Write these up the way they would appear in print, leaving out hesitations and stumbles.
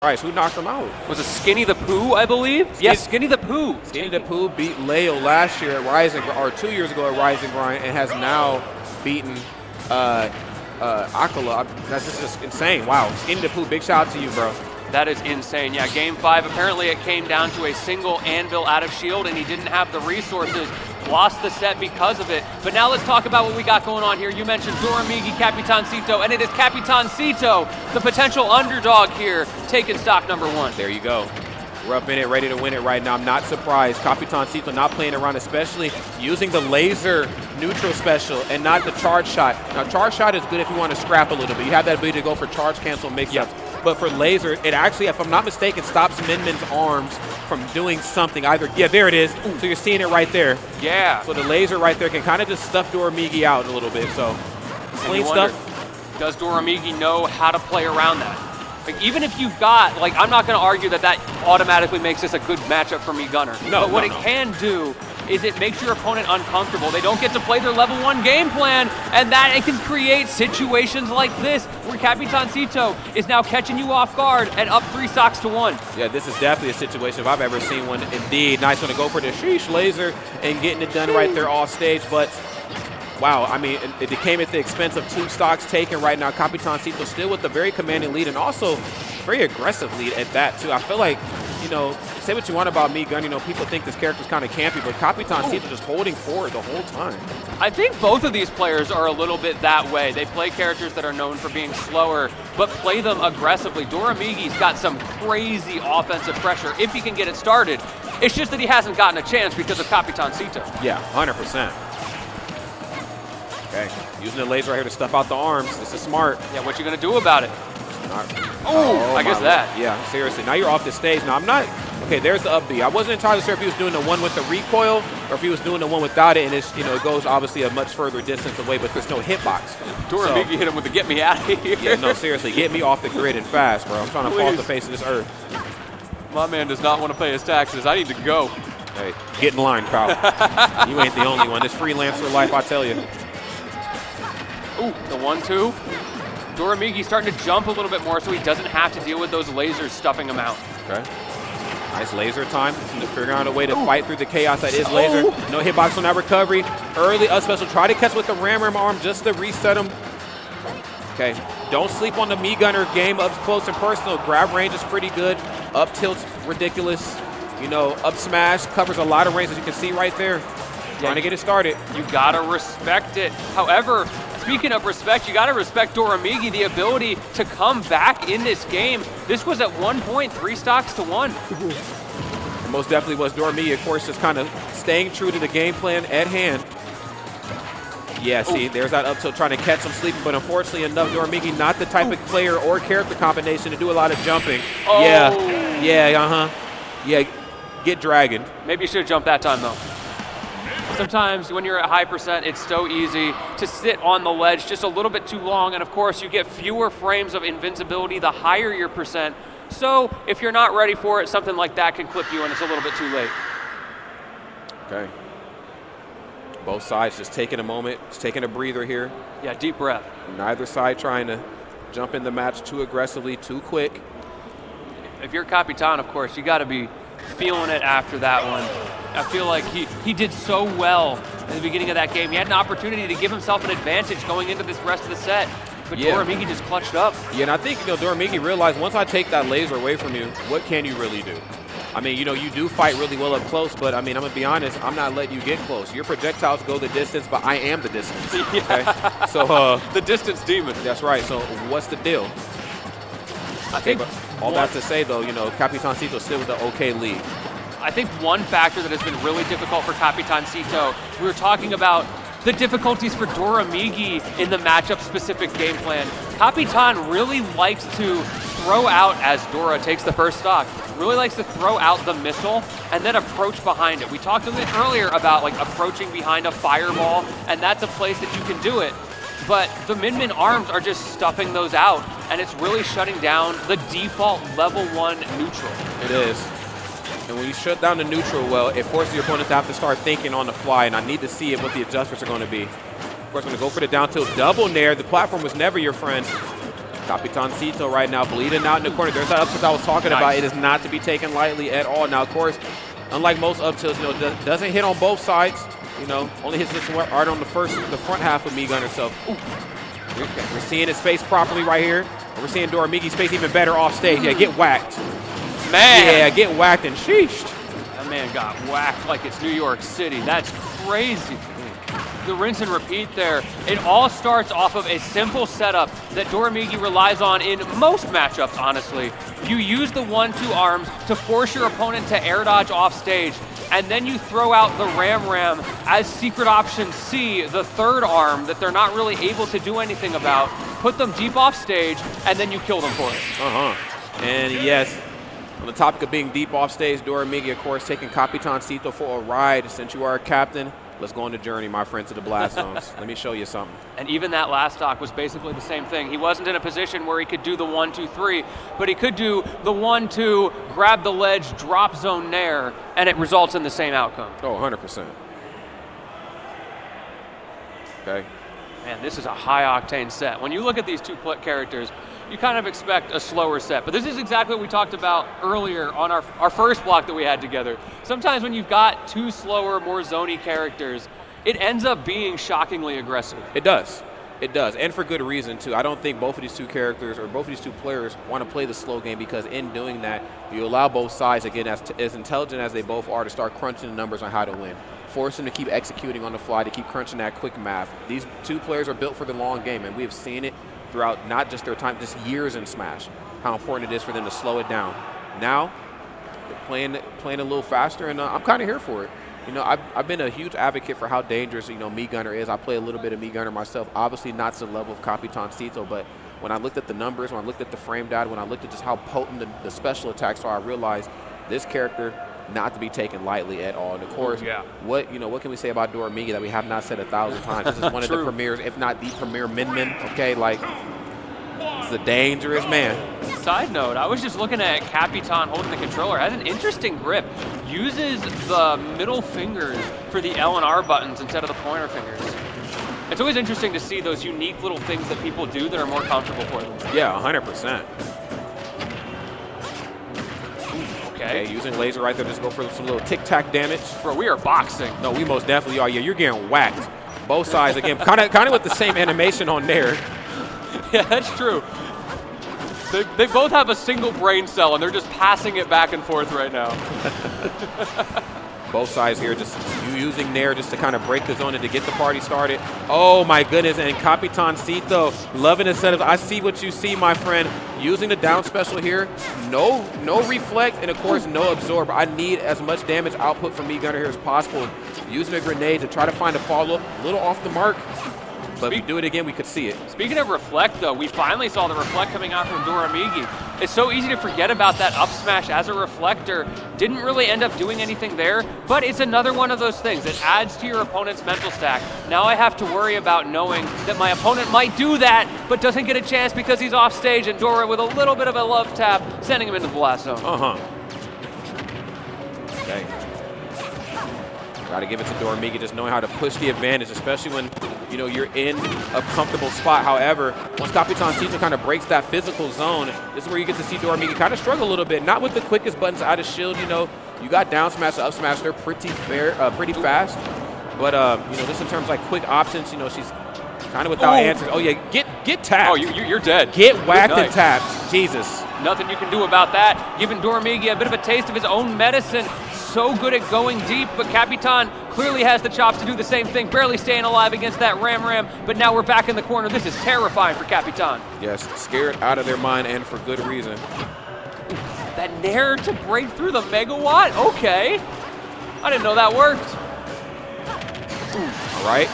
All right, so who knocked him out? Was it Skinny the Pooh, I believe? Yes, Skinny the Pooh. Skinny the Pooh beat Leo last year at Rising, or 2 years ago at Rising Grind, and has now beaten Akala. That's just insane. Wow. Skinny the Pooh, big shout out to you, bro. That is insane. Yeah, game 5, apparently it came down to a single anvil out of shield, and he didn't have the resources. Lost the set because of it. But now let's talk about what we got going on here. You mentioned Doramigi, Capitancito, and it is Capitancito, the potential underdog here, taking stock number 1. There you go. We're up in it, ready to win it right now. I'm not surprised. Capitancito not playing around, especially using the laser neutral special and not the charge shot. Now, charge shot is good if you want to scrap a little bit. You have that ability to go for charge cancel mix-ups. But for laser, it actually, if I'm not mistaken, stops Min's arms from doing something. Either, yeah, there it is. So you're seeing it right there. Yeah. So the laser right there can kind of just stuff Doramigi out a little bit. So clean stuff. Does Doramigi know how to play around that? Like, even if you've got, like, I'm not going to argue that that automatically makes this a good matchup for me, Gunner. No, but what it can do is it makes your opponent uncomfortable. They don't get to play their level 1 game plan, and that it can create situations like this where Capitancito is now catching you off guard and up 3 stocks to 1. Yeah, this is definitely a situation if I've ever seen one. Indeed, nice one to go for the sheesh laser and getting it done right there off stage, but wow, I mean, it came at the expense of 2 stocks taken right now. Capitancito still with a very commanding lead and also very aggressive lead at that, too. I feel like, you know, say what you want about me, Gun, you know, people think this character's kind of campy, but Capitancito just holding forward the whole time. I think both of these players are a little bit that way. They play characters that are known for being slower, but play them aggressively. Doramigi's got some crazy offensive pressure if he can get it started. It's just that he hasn't gotten a chance because of Capitancito. Yeah, 100%. Okay, using the laser right here to stuff out the arms. This is smart. Yeah, what you gonna do about it? Oh, I guess that. Yeah, seriously. Now you're off the stage. Now I'm not. Okay, there's the up B. I wasn't entirely sure if he was doing the one with the recoil or if he was doing the one without it, and it's, you know, it goes obviously a much further distance away, but there's no hitbox. Doramigi hit him with the get me out of here. Yeah, no, seriously, get me off the grid and fast, bro. I'm trying to fall off the face of this earth. My man does not want to pay his taxes. I need to go. Hey, get in line, pal. You ain't the only one. This freelancer life, I tell you. Ooh, the 1-2. Doramigi starting to jump a little bit more so he doesn't have to deal with those lasers stuffing him out. Okay. Nice laser time. Figuring out a way to fight through the chaos that is laser. No hitbox on that recovery. Early up special. Try to catch with the ram arm just to reset him. Okay. Don't sleep on the Me Gunner game up close and personal. Grab range is pretty good. Up tilt's ridiculous. You know, up smash covers a lot of range, as you can see right there. Trying to get it started. You gotta respect it. However, speaking of respect, you gotta respect Doramigi, the ability to come back in this game. This was at one point 3 stocks to 1. It most definitely was. Doramigi, of course, just kind of staying true to the game plan at hand. Yeah, see, there's that up tilt trying to catch him sleeping, but unfortunately enough, Doramigi not the type of player or character combination to do a lot of jumping. Yeah, get dragoned. Maybe you should have jumped that time, though. Sometimes when you're at high percent, it's so easy to sit on the ledge just a little bit too long, and of course you get fewer frames of invincibility the higher your percent. So if you're not ready for it, something like that can clip you and it's a little bit too late. Okay. Both sides just taking a moment, just taking a breather here. Yeah, deep breath. Neither side trying to jump in the match too aggressively, too quick. If you're Capitan, of course, you gotta be feeling it after that one. I feel like he did so well in the beginning of that game. He had an opportunity to give himself an advantage going into this rest of the set, but Doramigi just clutched up. Yeah, and I think, you know, Doramigi realized once I take that laser away from you, what can you really do? I mean, you know, you do fight really well up close, but I mean, I'm gonna be honest, I'm not letting you get close. Your projectiles go the distance, but I am the distance. Okay? So the distance demon. That's right. So what's the deal? I think all that to say, though, you know, Capitancito still with the okay lead. I think one factor that has been really difficult for Capitancito, we were talking about the difficulties for Doramigi in the matchup-specific game plan. Capitan really likes to throw out, as Dora takes the first stock, really likes to throw out the missile and then approach behind it. We talked a bit earlier about like approaching behind a fireball, and that's a place that you can do it. But the Min arms are just stuffing those out, and it's really shutting down the default level 1 neutral. It is. And when you shut down the neutral well, it forces your opponent to have to start thinking on the fly, and I need to see what the adjustments are going to be. Of course, I'm going to go for the down tilt double nair. The platform was never your friend. Capitancito right now bleeding out in the corner. There's that up tilt I was talking about. It is not to be taken lightly at all. Now, of course, unlike most up tilts, doesn't hit on both sides. Only hits this art on the front half of Gunner. So we're seeing his face properly right here. And we're seeing Doramigi's face even better off stage. Yeah, get whacked. Man. Yeah, get whacked and sheesh. That man got whacked like it's New York City. That's crazy. The rinse and repeat there. It all starts off of a simple setup that Doramigi relies on in most matchups, honestly. You use the 1-2 arms to force your opponent to air dodge off stage, and then you throw out the Ram as secret option C, the third arm that they're not really able to do anything about, put them deep off stage, and then you kill them for it. And yes, on the topic of being deep off stage, Doramigi, of course, taking Capitancito for a ride. Since you are a captain, let's go on the journey, my friend, to the blast zones. Let me show you something. And even that last stock was basically the same thing. He wasn't in a position where he could do the 1-2-3, but he could do the 1-2, grab the ledge, drop zone nair, and it results in the same outcome. Oh, 100%. Okay. Man, this is a high-octane set. When you look at these two characters, you kind of expect a slower set. But this is exactly what we talked about earlier on our first block that we had together. Sometimes when you've got two slower, more zony characters, it ends up being shockingly aggressive. It does. It does, and for good reason, too. I don't think both of these two characters or both of these two players want to play the slow game, because in doing that, you allow both sides, again, as intelligent as they both are, to start crunching the numbers on how to win. Force them to keep executing on the fly, to keep crunching that quick math. These two players are built for the long game, and we have seen it throughout not just their time, just years in Smash, how important it is for them to slow it down. Now, they're playing a little faster, and I'm kind of here for it. I've been a huge advocate for how dangerous, Gunner is. I play a little bit of Gunner myself, obviously not to the level of Capitancito, but when I looked at the numbers, when I looked at the frame data, when I looked at just how potent the special attacks are, I realized this character not to be taken lightly at all. And of course, what can we say about Doramigi that we have not said 1,000 times? This is one of the premiers, if not the premier min. Okay, like, it's a dangerous man. Side note, I was just looking at Capitan holding the controller. Has an interesting grip. Uses the middle fingers for the L and R buttons instead of the pointer fingers. It's always interesting to see those unique little things that people do that are more comfortable for them. Yeah, 100%. Okay, using laser right there, just go for some little tic-tac damage. Bro, we are boxing. No, we most definitely are. Yeah, you're getting whacked. Both sides, again, kind of with the same animation on there. Yeah, that's true. They both have a single brain cell, and they're just passing it back and forth right now. Both sides here, just using Nair just to kind of break the zone and to get the party started. Oh, my goodness, and Capitancito loving the setup. I see what you see, my friend. Using the down special here, no reflect, and, of course, no absorb. I need as much damage output from Gunner here as possible. Using a grenade to try to find a follow-up, a little off the mark. But if we do it again, we could see it. Speaking of reflect, though, we finally saw the reflect coming out from Doramigi. It's so easy to forget about that up smash as a reflector. Didn't really end up doing anything there, but it's another one of those things that adds to your opponent's mental stack. Now I have to worry about knowing that my opponent might do that, but doesn't get a chance because he's off stage, and Dora with a little bit of a love tap, sending him into the blast zone. Okay. Got to give it to Doramigi, just knowing how to push the advantage, especially when you're in a comfortable spot. However, once Capitancito kind of breaks that physical zone, this is where you get to see Doramigi kind of struggle a little bit. Not with the quickest buttons out of shield. You got down smash, up smash. They're pretty fast. But just in terms of like quick options, she's kind of without answers. Oh yeah, get tapped. Oh, you're dead. Get whacked and tapped. Jesus. Nothing you can do about that. Giving Doramigi a bit of a taste of his own medicine. So good at going deep, but Capitan clearly has the chops to do the same thing, barely staying alive against that Ram, but now we're back in the corner. This is terrifying for Capitan. Yes, scared out of their mind, and for good reason. That Nair to break through the megawatt? Okay. I didn't know that worked. All right,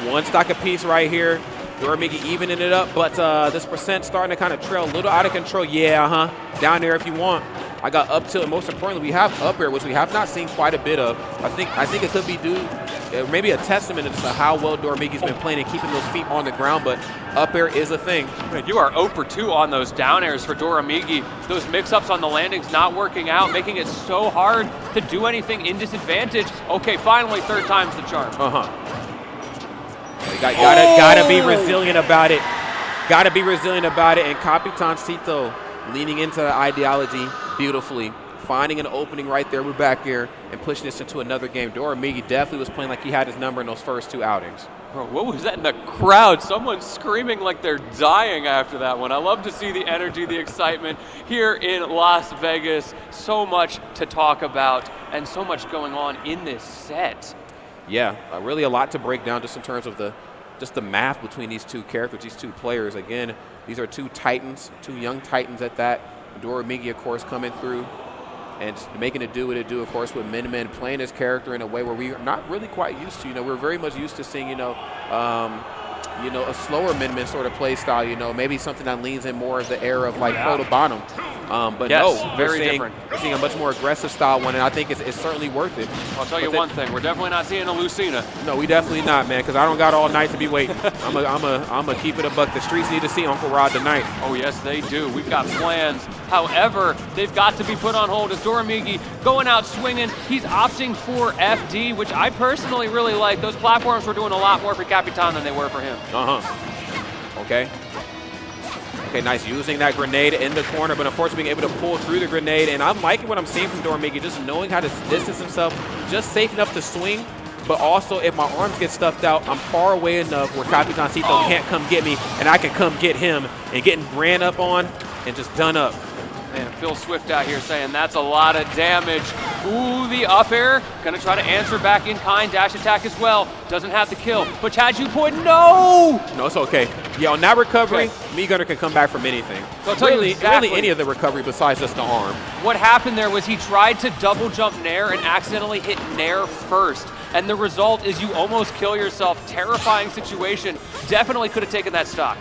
one stock apiece right here. Doramigi evening it up, but this percent starting to kind of trail a little out of control. Yeah, down there if you want. I got up tilt, and most importantly, we have up air, which we have not seen quite a bit of. I think it could be due, maybe a testament to how well Doramigi's been playing and keeping those feet on the ground, but up air is a thing. Man, you are 0 for 2 on those down airs for Doramigi. Those mix-ups on the landings not working out, making it so hard to do anything in disadvantage. Okay, finally, third time's the charm. You gotta be resilient about it. got to be resilient about it. And Capitancito leaning into the ideology beautifully, finding an opening right there with back air and pushing this into another game. Doramigi definitely was playing like he had his number in those first 2 outings. Bro, what was that in the crowd? Someone screaming like they're dying after that one. I love to see the energy, the excitement here in Las Vegas. So much to talk about and so much going on in this set. Yeah, really a lot to break down just in terms of the math between these 2 characters, these 2 players. Again, these are 2 titans, 2 young titans at that. Doramigi, of course, coming through and just making it do what it do, of course, with Min playing his character in a way where we are not really quite used to. We're very much used to seeing, a slower Min sort of play style, maybe something that leans in more of the era of like pro to bottom. But yes, no, very different. We're seeing a much more aggressive style one, and I think it's certainly worth it. I'll tell you one thing, we're definitely not seeing a Lucina. No, we definitely not, man, because I don't got all night to be waiting. I'm a keep it a buck. The streets need to see Uncle Rod tonight. Oh, yes, they do. We've got plans. However, they've got to be put on hold as Doramigi going out swinging. He's opting for FD, which I personally really like. Those platforms were doing a lot more for Capitan than they were for him. Okay, nice. Using that grenade in the corner, but unfortunately being able to pull through the grenade. And I'm liking what I'm seeing from Doramigi, just knowing how to distance himself, just safe enough to swing, but also if my arms get stuffed out, I'm far away enough where Capitancito can't come get me, and I can come get him, and getting ran up on and just done up. Man, Phil Swift out here saying that's a lot of damage. Ooh, the up air. Gonna try to answer back in kind. Dash attack as well. Doesn't have the kill. But Chaju point, no! No, it's okay. Yeah, on that recovery, Megunner can come back from anything. So I'll tell you exactly. Really any of the recovery besides just the arm. What happened there was he tried to double jump Nair and accidentally hit Nair first. And the result is you almost kill yourself. Terrifying situation. Definitely could have taken that stock.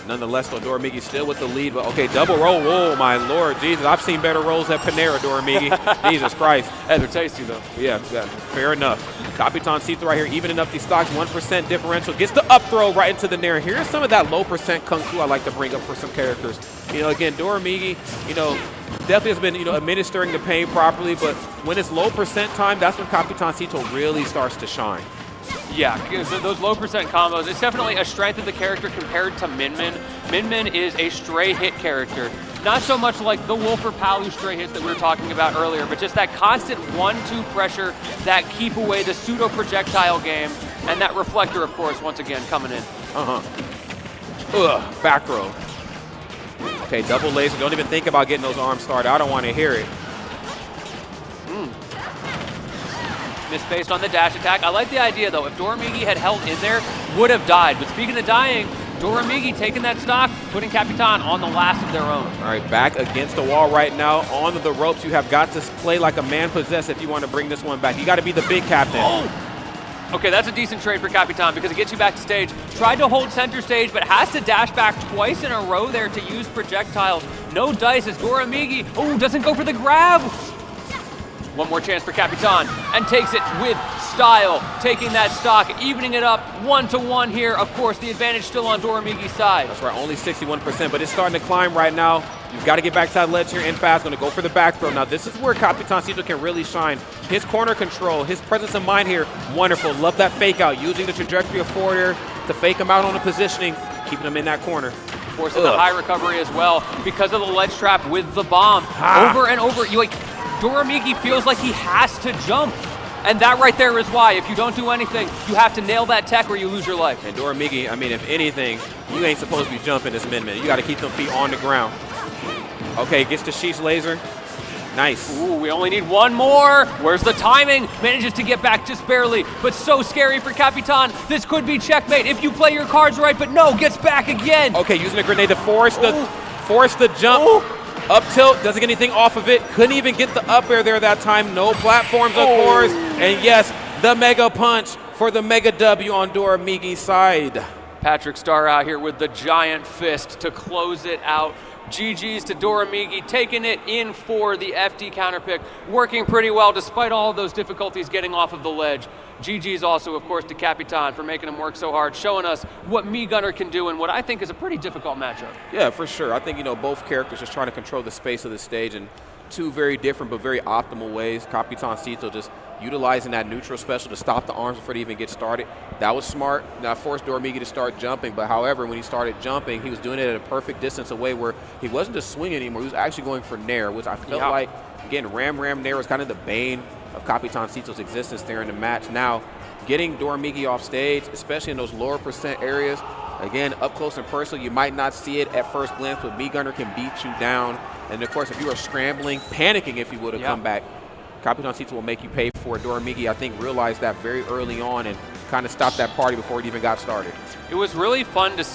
Nonetheless, though, Doramigi still with the lead, but okay, double roll. Whoa, my Lord, Jesus, I've seen better rolls at Panera, Doramigi. Jesus Christ. Hey, they're tasty, though. Yeah, fair enough. Capitancito right here, evening up these stocks, 1% differential, gets the up throw right into the Nair. Here's some of that low percent kung fu I like to bring up for some characters. Again, Doramigi, definitely has been, administering the pain properly, but when it's low percent time, that's when Capitancito really starts to shine. Yeah, because those low percent combos, it's definitely a strength of the character compared to Min. Min is a stray hit character. Not so much like the Wolf or Palu stray hits that we were talking about earlier, but just that constant 1-2 pressure, that keep away, the pseudo projectile game, and that reflector, of course, once again, coming in. Back row. Okay, double laser. Don't even think about getting those arms started. I don't want to hear it. Misspaced on the dash attack. I like the idea, though. If Doramigi had held in there, would have died. But speaking of dying, Doramigi taking that stock, putting Capitan on the last of their own. All right, back against the wall right now. On the ropes, you have got to play like a man possessed if you want to bring this one back. You got to be the big captain. Oh! Okay, that's a decent trade for Capitan because it gets you back to stage. Tried to hold center stage, but has to dash back twice in a row there to use projectiles. No dice as Doramigi, doesn't go for the grab. One more chance for Capitan, and takes it with style, taking that stock, evening it up 1-1 here. Of course, the advantage still on Doramigi's side. That's right, only 61%, but it's starting to climb right now. You've got to get back to that ledge here in fast. Going to go for the back throw. Now, this is where Capitancito can really shine. His corner control, his presence of mind here, wonderful. Love that fake out, using the trajectory of forward air to fake him out on the positioning, keeping him in that corner. Forcing the high recovery as well because of the ledge trap with the bomb. Over and over, Doramigi feels like he has to jump. And that right there is why. If you don't do anything, you have to nail that tech or you lose your life. And Doramigi, if anything, you ain't supposed to be jumping this Min. You got to keep them feet on the ground. Okay, gets the Sheesh laser. Nice. Ooh, we only need one more. Where's the timing? Manages to get back just barely, but so scary for Capitan. This could be checkmate if you play your cards right, but no, gets back again. Okay, using a grenade to force the jump. Ooh. Up tilt, doesn't get anything off of it. Couldn't even get the up air there that time. No platforms, of course. And yes, the mega punch for the mega W on Doramigi's side. Patrick Starr out here with the giant fist to close it out. GG's to Doramigi, taking it in for the FD counterpick. Working pretty well despite all of those difficulties getting off of the ledge. GG's also, of course, to Capitan for making him work so hard, showing us what Megunner can do in what I think is a pretty difficult matchup. Yeah, for sure. I think, both characters just trying to control the space of the stage, and two very different but very optimal ways. Capitancito just utilizing that neutral special to stop the arms before they even get started. That was smart. That forced Doramigi to start jumping, but however, when he started jumping, he was doing it at a perfect distance away where he wasn't just swinging anymore, he was actually going for nair, which I felt like, again, Ram nair was kind of the bane of Capitancito's existence there in the match. Now, getting Doramigi off stage, especially in those lower percent areas, again, up close and personal, you might not see it at first glance, but Mii Gunner can beat you down. And of course, if you are scrambling, panicking if you would have come back, Capitancito will make you pay for it. Doramigi, I think, realized that very early on and kind of stopped that party before it even got started. It was really fun to